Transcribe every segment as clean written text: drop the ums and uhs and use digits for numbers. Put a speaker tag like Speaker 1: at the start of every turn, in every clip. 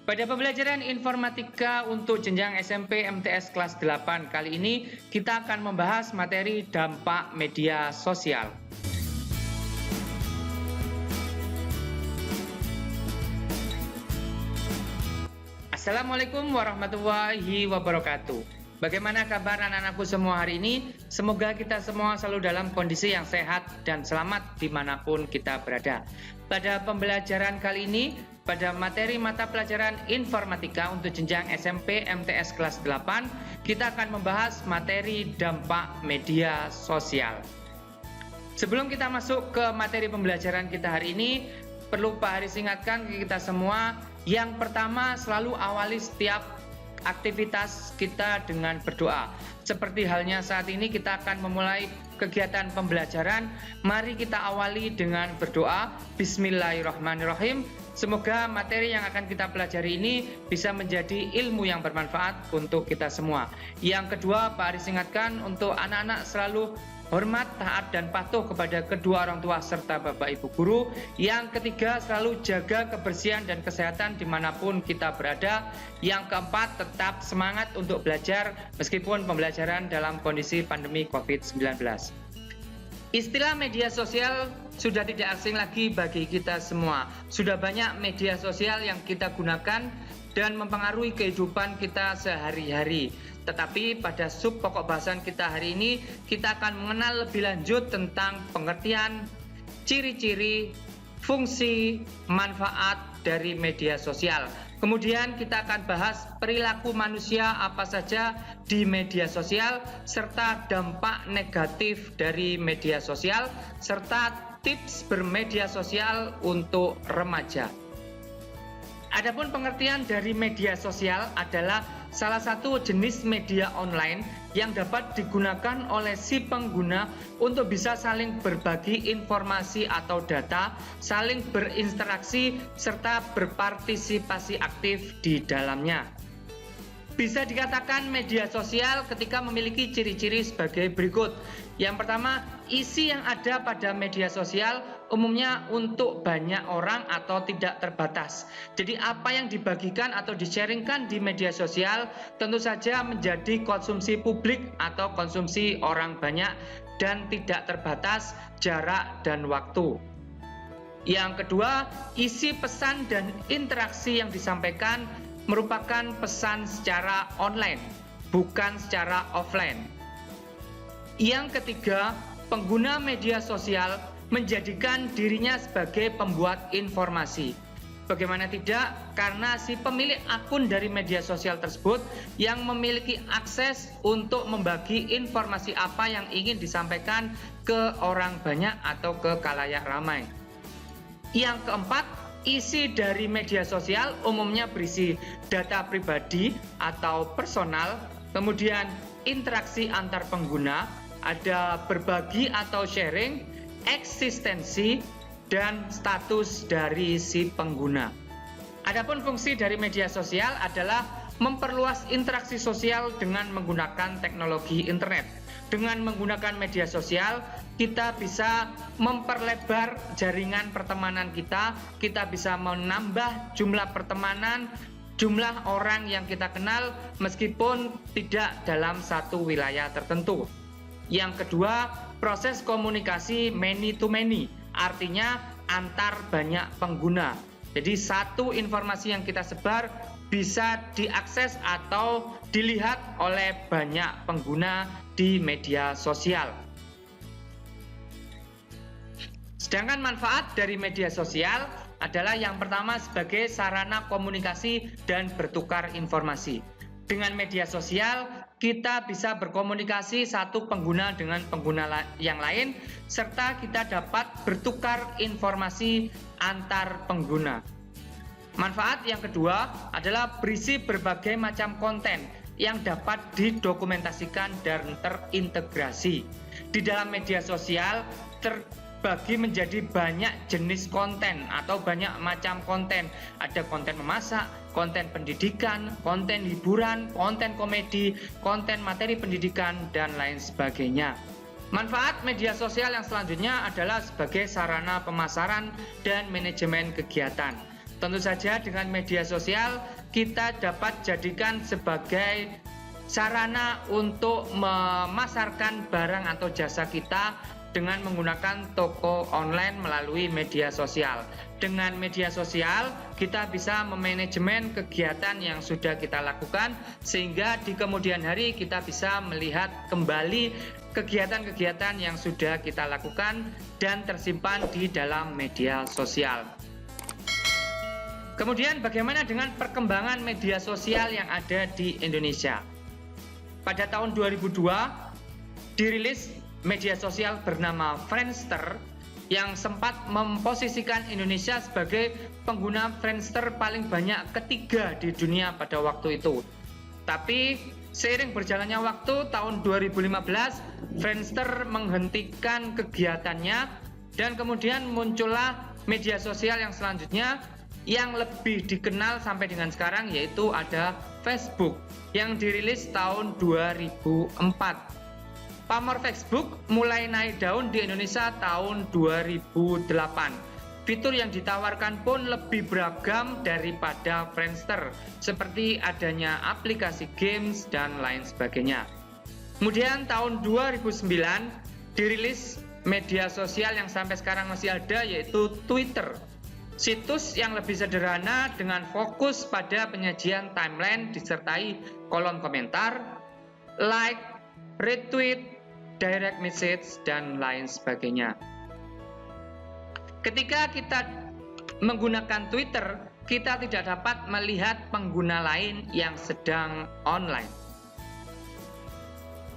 Speaker 1: Pada pembelajaran informatika untuk jenjang SMP MTS kelas 8 kali ini kita akan membahas materi dampak media sosial. Assalamualaikum warahmatullahi wabarakatuh. Bagaimana kabar anak-anakku semua hari ini? Semoga kita semua selalu dalam kondisi yang sehat dan selamat dimanapun kita berada. Pada pembelajaran kali ini, pada materi mata pelajaran informatika untuk jenjang SMP MTS kelas 8, kita akan membahas materi dampak media sosial. Sebelum kita masuk ke materi pembelajaran kita hari ini, perlu Pak Haris ingatkan ke kita semua, yang pertama selalu awali setiap aktivitas kita dengan berdoa. Seperti halnya saat ini kita akan memulai kegiatan pembelajaran, mari kita awali dengan berdoa. Bismillahirrahmanirrahim. Semoga materi yang akan kita pelajari ini bisa menjadi ilmu yang bermanfaat untuk kita semua. Yang kedua, Pak Haris ingatkan untuk anak-anak selalu hormat, taat, dan patuh kepada kedua orang tua serta Bapak Ibu guru. Yang ketiga, selalu jaga kebersihan dan kesehatan dimanapun kita berada. Yang keempat, tetap semangat untuk belajar meskipun pembelajaran dalam kondisi pandemi COVID-19. Istilah media sosial sudah tidak asing lagi bagi kita semua. Sudah banyak media sosial yang kita gunakan dan mempengaruhi kehidupan kita sehari-hari. Tetapi pada sub pokok bahasan kita hari ini, kita akan mengenal lebih lanjut tentang pengertian, ciri-ciri, fungsi, manfaat dari media sosial. Kemudian kita akan bahas perilaku manusia apa saja di media sosial, serta dampak negatif dari media sosial, serta tips bermedia sosial untuk remaja. Adapun pengertian dari media sosial adalah salah satu jenis media online yang dapat digunakan oleh si pengguna untuk bisa saling berbagi informasi atau data, saling berinteraksi, serta berpartisipasi aktif di dalamnya. Bisa dikatakan media sosial ketika memiliki ciri-ciri sebagai berikut. Yang pertama, isi yang ada pada media sosial umumnya untuk banyak orang atau tidak terbatas. Jadi apa yang dibagikan atau di-sharingkan di media sosial tentu saja menjadi konsumsi publik atau konsumsi orang banyak dan tidak terbatas jarak dan waktu. Yang kedua, isi pesan dan interaksi yang disampaikan merupakan pesan secara online, bukan secara offline. Yang ketiga, pengguna media sosial menjadikan dirinya sebagai pembuat informasi. Bagaimana tidak, karena si pemilik akun dari media sosial tersebut yang memiliki akses untuk membagi informasi apa yang ingin disampaikan ke orang banyak atau ke khalayak ramai. Yang keempat, isi dari media sosial umumnya berisi data pribadi atau personal, kemudian interaksi antar pengguna, ada berbagi atau sharing, eksistensi, dan status dari si pengguna. Adapun fungsi dari media sosial adalah memperluas interaksi sosial dengan menggunakan teknologi internet. Dengan menggunakan media sosial, kita bisa memperlebar jaringan pertemanan kita bisa menambah jumlah pertemanan, jumlah orang yang kita kenal meskipun tidak dalam satu wilayah tertentu. Yang kedua, proses komunikasi many to many, artinya antar banyak pengguna. Jadi satu informasi yang kita sebar bisa diakses atau dilihat oleh banyak pengguna di media sosial. Sedangkan manfaat dari media sosial adalah yang pertama sebagai sarana komunikasi dan bertukar informasi. Dengan media sosial, kita bisa berkomunikasi satu pengguna dengan pengguna yang lain, serta kita dapat bertukar informasi antar pengguna. Manfaat yang kedua adalah berisi berbagai macam konten yang dapat didokumentasikan dan terintegrasi. Di dalam media sosial terbagi menjadi banyak jenis konten atau banyak macam konten. Ada konten memasak, konten pendidikan, konten hiburan, konten komedi, konten materi pendidikan, dan lain sebagainya. Manfaat media sosial yang selanjutnya adalah sebagai sarana pemasaran dan manajemen kegiatan. Tentu saja dengan media sosial kita dapat jadikan sebagai sarana untuk memasarkan barang atau jasa kita dengan menggunakan toko online melalui media sosial. Dengan media sosial, kita bisa memanajemen kegiatan yang sudah kita lakukan, sehingga di kemudian hari kita bisa melihat kembali kegiatan-kegiatan yang sudah kita lakukan dan tersimpan di dalam media sosial. Kemudian bagaimana dengan perkembangan media sosial yang ada di Indonesia? Pada tahun 2002, dirilis media sosial bernama Friendster yang sempat memposisikan Indonesia sebagai pengguna Friendster paling banyak ketiga di dunia pada waktu itu. Tapi seiring berjalannya waktu, tahun 2015, Friendster menghentikan kegiatannya dan kemudian muncullah media sosial yang selanjutnya yang lebih dikenal sampai dengan sekarang, yaitu ada Facebook yang dirilis tahun 2004. Pamor Facebook mulai naik daun di Indonesia tahun 2008. Fitur yang ditawarkan pun lebih beragam daripada Friendster, seperti adanya aplikasi games dan lain sebagainya. Kemudian tahun 2009 dirilis media sosial yang sampai sekarang masih ada, yaitu Twitter. Situs yang lebih sederhana dengan fokus pada penyajian timeline disertai kolom komentar, like, retweet, direct message, dan lain sebagainya. Ketika kita menggunakan Twitter, kita tidak dapat melihat pengguna lain yang sedang online.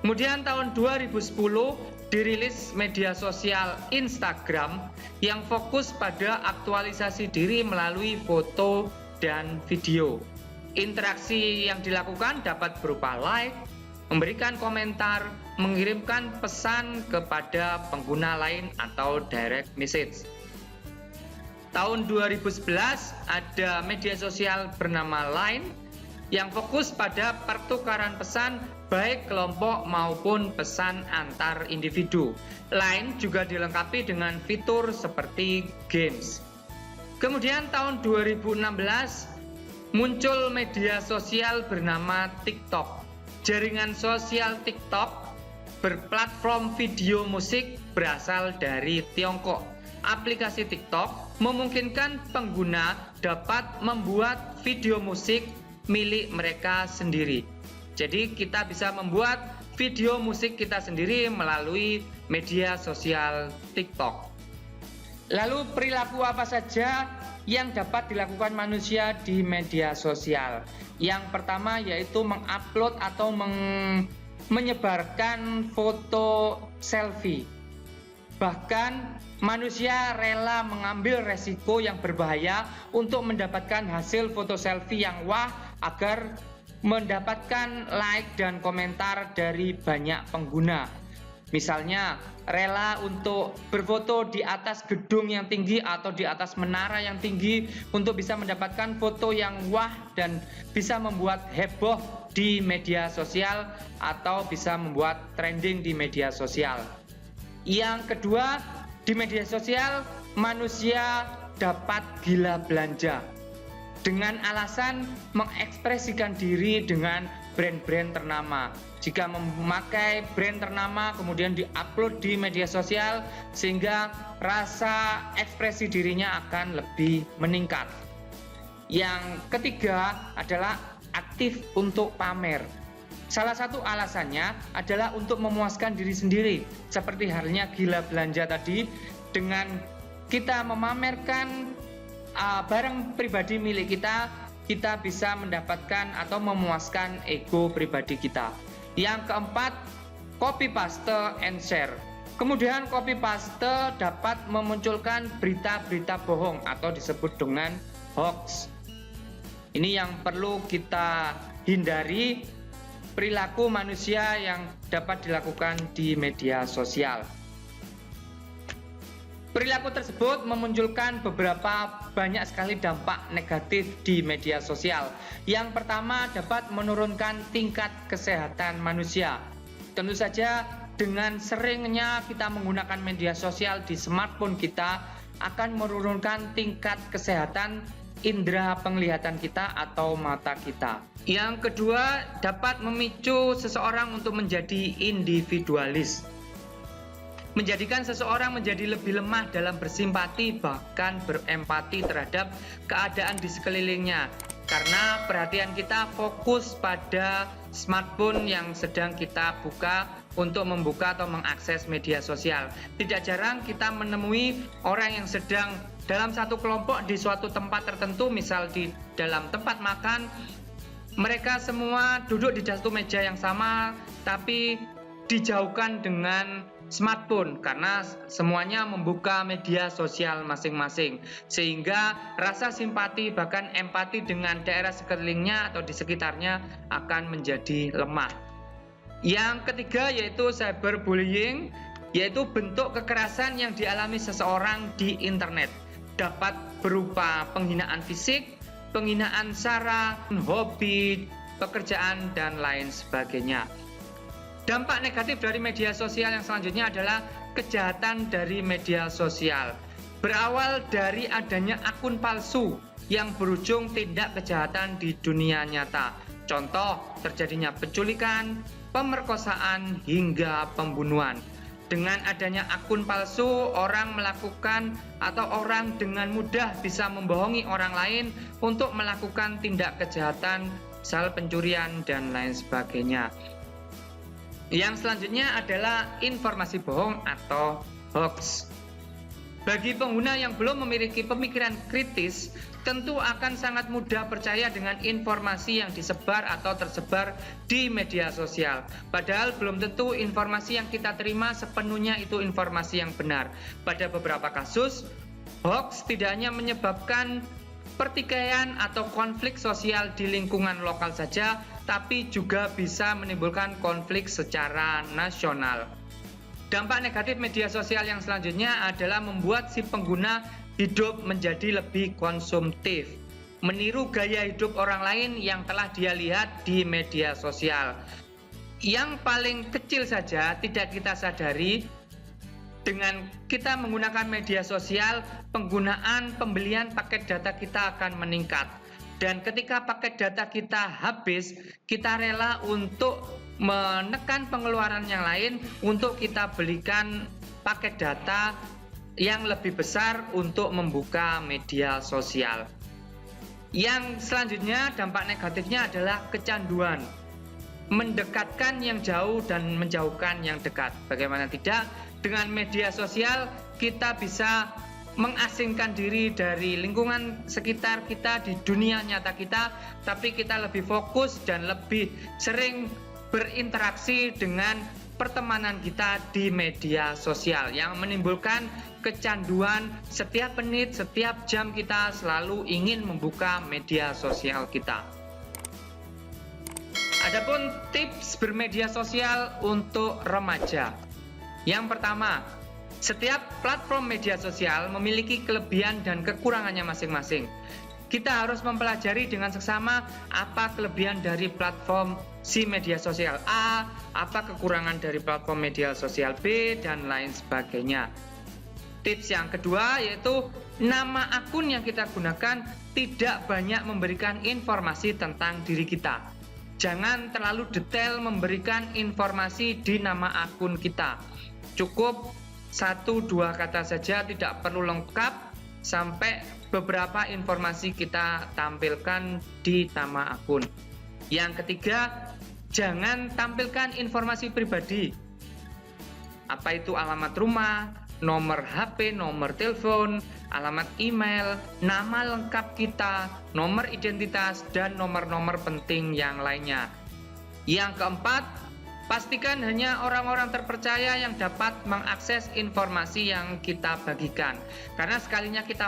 Speaker 1: Kemudian tahun 2010 dirilis media sosial Instagram yang fokus pada aktualisasi diri melalui foto dan video. Interaksi yang dilakukan dapat berupa like, memberikan komentar, mengirimkan pesan kepada pengguna lain atau direct message. Tahun 2011 ada media sosial bernama Line yang fokus pada pertukaran pesan baik kelompok maupun pesan antar individu. Line juga dilengkapi dengan fitur seperti games. Kemudian tahun 2016 muncul media sosial bernama TikTok. Jaringan sosial TikTok berplatform video musik berasal dari Tiongkok. Aplikasi TikTok memungkinkan pengguna dapat membuat video musik milik mereka sendiri. Jadi kita bisa membuat video musik kita sendiri melalui media sosial TikTok. Lalu perilaku apa saja yang dapat dilakukan manusia di media sosial? Yang pertama yaitu mengupload atau menyebarkan foto selfie. Bahkan manusia rela mengambil resiko yang berbahaya untuk mendapatkan hasil foto selfie yang wah agar mendapatkan like dan komentar dari banyak pengguna. Misalnya rela untuk berfoto di atas gedung yang tinggi atau di atas menara yang tinggi untuk bisa mendapatkan foto yang wah dan bisa membuat heboh di media sosial atau bisa membuat trending di media sosial. Yang kedua, di media sosial manusia dapat gila belanja dengan alasan mengekspresikan diri dengan brand-brand ternama. Jika memakai brand ternama kemudian diupload di media sosial, sehingga rasa ekspresi dirinya akan lebih meningkat. Yang ketiga adalah aktif untuk pamer. Salah satu alasannya adalah untuk memuaskan diri sendiri, seperti halnya gila belanja tadi. Dengan kita memamerkan barang pribadi milik kita, kita bisa mendapatkan atau memuaskan ego pribadi kita. Yang keempat, copy paste and share. Kemudian copy paste dapat memunculkan berita-berita bohong atau disebut dengan hoax. Ini yang perlu kita hindari, perilaku manusia yang dapat dilakukan di media sosial. Perilaku tersebut memunculkan beberapa banyak sekali dampak negatif di media sosial. Yang pertama, dapat menurunkan tingkat kesehatan manusia. Tentu saja dengan seringnya kita menggunakan media sosial di smartphone kita akan menurunkan tingkat kesehatan indera penglihatan kita atau mata kita. Yang kedua, dapat memicu seseorang untuk menjadi individualis. Menjadikan seseorang menjadi lebih lemah dalam bersimpati bahkan berempati terhadap keadaan di sekelilingnya. Karena perhatian kita fokus pada smartphone yang sedang kita buka untuk membuka atau mengakses media sosial. Tidak jarang kita menemui orang yang sedang dalam satu kelompok di suatu tempat tertentu, misal di dalam tempat makan. Mereka semua duduk di satu meja yang sama, tapi dijauhkan dengan smartphone karena semuanya membuka media sosial masing-masing, sehingga rasa simpati bahkan empati dengan daerah sekelilingnya atau di sekitarnya akan menjadi lemah. Yang ketiga yaitu cyberbullying, yaitu bentuk kekerasan yang dialami seseorang di internet. Dapat berupa penghinaan fisik, penghinaan sara, hobi, pekerjaan, dan lain sebagainya. Dampak negatif dari media sosial yang selanjutnya adalah kejahatan dari media sosial. Berawal dari adanya akun palsu yang berujung tindak kejahatan di dunia nyata. Contoh, terjadinya penculikan, pemerkosaan, hingga pembunuhan. Dengan adanya akun palsu, orang melakukan atau orang dengan mudah bisa membohongi orang lain untuk melakukan tindak kejahatan, misal pencurian, dan lain sebagainya. Yang selanjutnya adalah informasi bohong atau hoax. Bagi pengguna yang belum memiliki pemikiran kritis, tentu akan sangat mudah percaya dengan informasi yang disebar atau tersebar di media sosial. Padahal belum tentu informasi yang kita terima sepenuhnya itu informasi yang benar. Pada beberapa kasus, hoax tidak hanya menyebabkan pertikaian atau konflik sosial di lingkungan lokal saja, tapi juga bisa menimbulkan konflik secara nasional. Dampak negatif media sosial yang selanjutnya adalah membuat si pengguna hidup menjadi lebih konsumtif, meniru gaya hidup orang lain yang telah dia lihat di media sosial. Yang paling kecil saja tidak kita sadari, dengan kita menggunakan media sosial, penggunaan pembelian paket data kita akan meningkat. Dan ketika paket data kita habis, kita rela untuk menekan pengeluaran yang lain untuk kita belikan paket data yang lebih besar untuk membuka media sosial. Yang selanjutnya, dampak negatifnya adalah kecanduan. Mendekatkan yang jauh dan menjauhkan yang dekat. Bagaimana tidak? Dengan media sosial kita bisa mengasingkan diri dari lingkungan sekitar kita di dunia nyata kita, tapi kita lebih fokus dan lebih sering berinteraksi dengan pertemanan kita di media sosial yang menimbulkan kecanduan. Setiap menit, setiap jam kita selalu ingin membuka media sosial kita. Adapun tips bermedia sosial untuk remaja. Yang pertama, setiap platform media sosial memiliki kelebihan dan kekurangannya masing-masing. Kita harus mempelajari dengan seksama apa kelebihan dari platform si media sosial A, apa kekurangan dari platform media sosial B, dan lain sebagainya. Tips yang kedua yaitu nama akun yang kita gunakan tidak banyak memberikan informasi tentang diri kita. Jangan terlalu detail memberikan informasi di nama akun kita. Cukup 1-2 kata saja, tidak perlu lengkap sampai beberapa informasi kita tampilkan di nama akun. Yang ketiga, jangan tampilkan informasi pribadi. Apa itu alamat rumah, nomor HP, nomor telepon, alamat email, nama lengkap kita, nomor identitas, dan nomor-nomor penting yang lainnya. Yang keempat, pastikan hanya orang-orang terpercaya yang dapat mengakses informasi yang kita bagikan. Karena sekalinya kita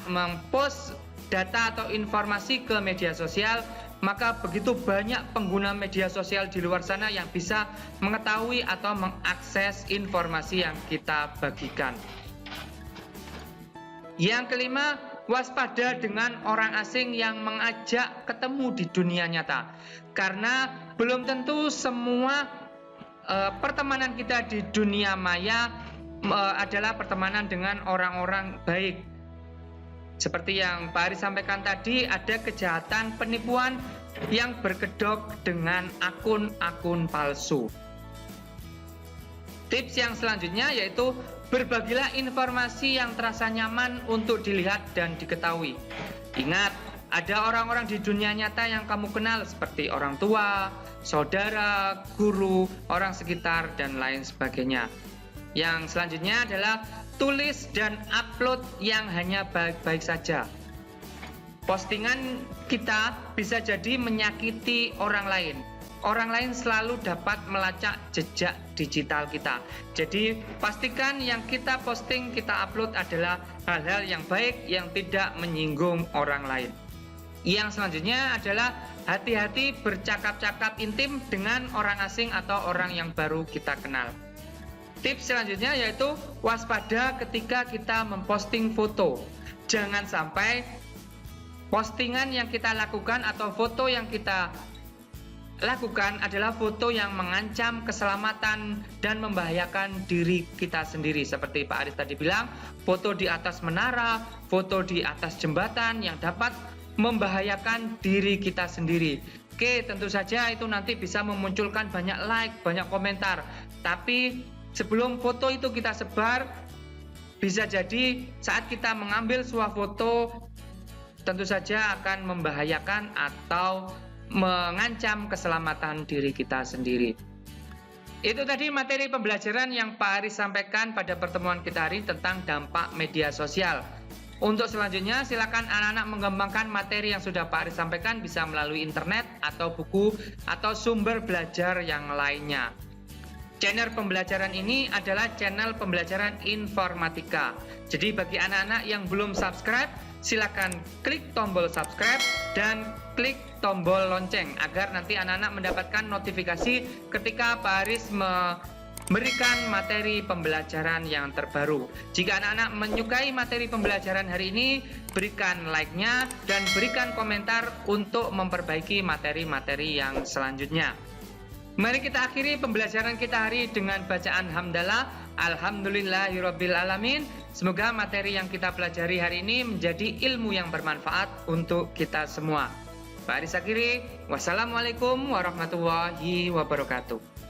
Speaker 1: mempost data atau informasi ke media sosial, maka begitu banyak pengguna media sosial di luar sana yang bisa mengetahui atau mengakses informasi yang kita bagikan. Yang kelima, waspada dengan orang asing yang mengajak ketemu di dunia nyata. Karena belum tentu semua pertemanan kita di dunia maya adalah pertemanan dengan orang-orang baik. Seperti yang Pak Aris sampaikan tadi, ada kejahatan penipuan yang berkedok dengan akun-akun palsu. Tips yang selanjutnya yaitu berbagilah informasi yang terasa nyaman untuk dilihat dan diketahui. Ingat, ada orang-orang di dunia nyata yang kamu kenal seperti orang tua, saudara, guru, orang sekitar, dan lain sebagainya. Yang selanjutnya adalah tulis dan upload yang hanya baik-baik saja. Postingan kita bisa jadi menyakiti orang lain. Orang lain selalu dapat melacak jejak digital kita. Jadi pastikan yang kita posting, kita upload adalah hal-hal yang baik yang tidak menyinggung orang lain. Yang selanjutnya adalah hati-hati bercakap-cakap intim dengan orang asing atau orang yang baru kita kenal. Tips selanjutnya yaitu waspada ketika kita memposting foto. Jangan sampai postingan yang kita lakukan atau foto yang kita lakukan adalah foto yang mengancam keselamatan dan membahayakan diri kita sendiri. Seperti Pak Aris tadi bilang, foto di atas menara, foto di atas jembatan yang dapat membahayakan diri kita sendiri. Oke, tentu saja itu nanti bisa memunculkan banyak like, banyak komentar. Tapi sebelum foto itu kita sebar, bisa jadi saat kita mengambil sebuah foto, tentu saja akan membahayakan atau mengancam keselamatan diri kita sendiri. Itu tadi materi pembelajaran yang Pak Aris sampaikan pada pertemuan kita hari tentang dampak media sosial. Untuk selanjutnya, silakan anak-anak mengembangkan materi yang sudah Pak Aris sampaikan bisa melalui internet atau buku atau sumber belajar yang lainnya. Channel pembelajaran ini adalah channel pembelajaran informatika. Jadi bagi anak-anak yang belum subscribe, silakan klik tombol subscribe dan klik tombol lonceng agar nanti anak-anak mendapatkan notifikasi ketika Pak Aris memberikan materi pembelajaran yang terbaru. Jika anak-anak menyukai materi pembelajaran hari ini, berikan like-nya dan berikan komentar untuk memperbaiki materi-materi yang selanjutnya. Mari kita akhiri pembelajaran kita hari dengan bacaan hamdalah. Alhamdulillahirabbil alamin. Semoga materi yang kita pelajari hari ini menjadi ilmu yang bermanfaat untuk kita semua. Pak Aris akhiri. Wassalamualaikum warahmatullahi wabarakatuh.